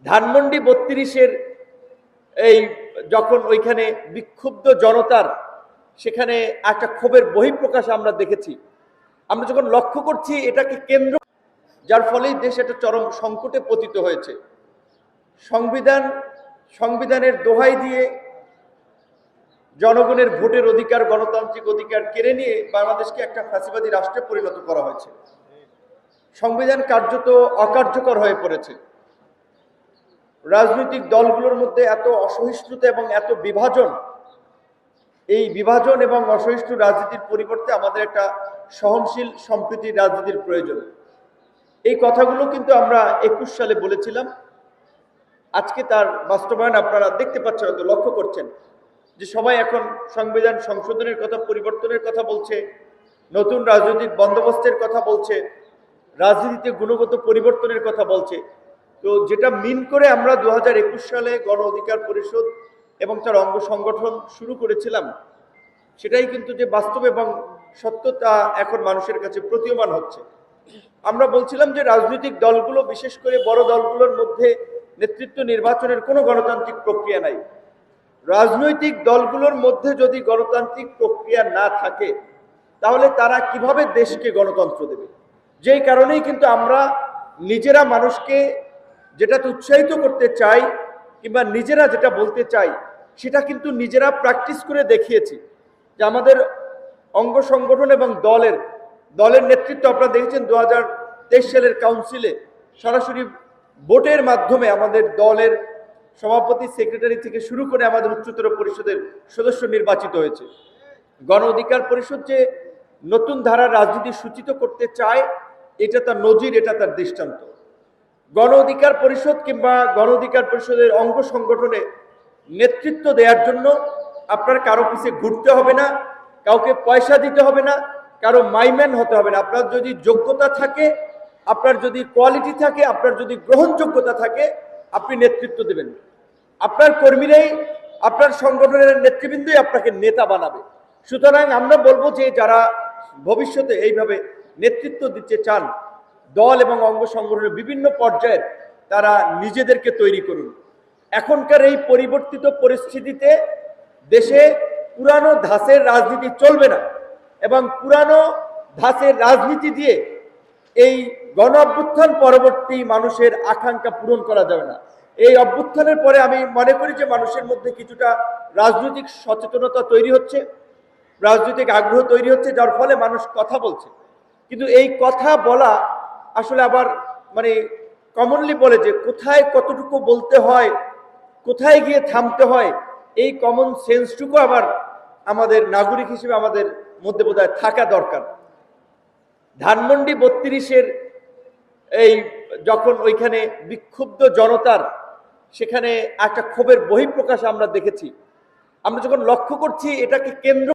ধানমন্ডি ৩২-এর এই যখন ওইখানে বিক্ষুব্ধ জনতার সেখানে একটা ক্ষোভের বহিঃপ্রকাশ আমরা দেখেছি। আমরা যখন লক্ষ্য করছি এটাকে কেন্দ্র, যার ফলে দেশ একটা চরম সংকটে পতিত হয়েছে। সংবিধানের দোহাই দিয়ে জনগণের ভোটের অধিকার, গণতান্ত্রিক অধিকার কেড়ে নিয়ে বাংলাদেশকে একটা ফ্যাসিবাদী রাষ্ট্রে পরিণত করা হয়েছে। সংবিধান কার্যত অকার্যকর হয়ে পড়েছে। রাজনৈতিক দলগুলোর মধ্যে এত অসহিষ্ণুতা এবং এত বিভাজন, এই বিভাজন এবং অসহিষ্ণু রাজনীতির পরিবর্তে আমাদের একটা সহনশীল সম্প্রীতির রাজনীতির প্রয়োজন। এই কথাগুলো কিন্তু আমরা ২১ সালে বলেছিলাম। আজকে তার বাস্তবায়ন আপনারা দেখতে পাচ্ছেন, হয়তো লক্ষ্য করছেন যে সবাই এখন সংবিধান সংশোধনের কথা, পরিবর্তনের কথা বলছে, নতুন রাজনৈতিক বন্দোবস্তের কথা বলছে, রাজনীতিতে গুণগত পরিবর্তনের কথা বলছে। তো যেটা মিন করে আমরা ২০২১ সালে গণ অধিকার পরিষদ এবং তার অঙ্গ সংগঠন শুরু করেছিলাম, সেটাই কিন্তু যে বাস্তব এবং সত্যতা এখন মানুষের কাছে প্রতীয়মান হচ্ছে। আমরা বলছিলাম যে রাজনৈতিক দলগুলো, বিশেষ করে বড় দলগুলোর মধ্যে নেতৃত্ব নির্বাচনের কোনো গণতান্ত্রিক প্রক্রিয়া নাই। রাজনৈতিক দলগুলোর মধ্যে যদি গণতান্ত্রিক প্রক্রিয়া না থাকে, তাহলে তারা কিভাবে দেশকে গণতন্ত্র দেবে? যেই কারণেই কিন্তু আমরা নিজেরা মানুষকে যেটাতে উৎসাহিত করতে চাই কিংবা নিজেরা যেটা বলতে চাই, সেটা কিন্তু নিজেরা প্র্যাকটিস করে দেখিয়েছি। যে আমাদের অঙ্গ সংগঠন এবং দলের নেতৃত্ব আপনারা দেখেছেন ২০২৩ সালের কাউন্সিলে সরাসরি ভোটের মাধ্যমে আমাদের দলের সভাপতি, সেক্রেটারি থেকে শুরু করে আমাদের উচ্চতর পরিষদের সদস্য নির্বাচিত হয়েছে। গণ অধিকার পরিষদ যে নতুন ধারার রাজনীতি সূচিত করতে চায়, এটা তার নজির, এটা তার দৃষ্টান্ত। গণ অধিকার পরিষদ কিংবা গণ অধিকার পরিষদের অঙ্গ সংগঠনে নেতৃত্ব দেওয়ার জন্য আপনার কারো পিছিয়ে ঘুরতে হবে না, কাউকে পয়সা দিতে হবে না, কারো মাইম্যান হতে হবে না। আপনার যদি যোগ্যতা থাকে, আপনার যদি কোয়ালিটি থাকে, আপনার যদি গ্রহণযোগ্যতা থাকে, আপনি নেতৃত্ব দেবেন। আপনার কর্মীরাই, আপনার সংগঠনের নেতৃবৃন্দই আপনাকে নেতা বানাবে। সুতরাং আমরা বলবো যে যারা ভবিষ্যতে এইভাবে নেতৃত্ব দিতে চান, দল এবং অঙ্গ সংগঠনের বিভিন্ন পর্যায়ের, তারা নিজেদেরকে তৈরি করুন। এখনকার এই পরিবর্তিত পরিস্থিতিতে দেশে পুরানো ধাঁচের রাজনীতি চলবে না, এবং পুরানো ধাঁচের রাজনীতি দিয়ে এই গণ অভ্যুত্থান পরবর্তী মানুষের আকাঙ্ক্ষা পূরণ করা যাবে না। এই অভ্যুত্থানের পরে আমি মনে করি যে মানুষের মধ্যে কিছুটা রাজনৈতিক সচেতনতা তৈরি হচ্ছে, রাজনৈতিক আগ্রহ তৈরি হচ্ছে, যার ফলে মানুষ কথা বলছে। কিন্তু এই কথা বলা আসলে আবার কমনলি বলে যে কোথায় কতটুকু বলতে হয়, কোথায় গিয়ে থামতে হয়, এই কমন সেন্সটুকু আবার আমাদের নাগরিক হিসেবে আমাদের মধ্যে বোধহয় থাকা দরকার। ধানমন্ডি ৩২-এর এই যখন ওইখানে বিক্ষুব্ধ জনতার সেখানে একটা ক্ষোভের বহিঃপ্রকাশ আমরা দেখেছি। আমরা যখন লক্ষ্য করছি এটাকে কেন্দ্র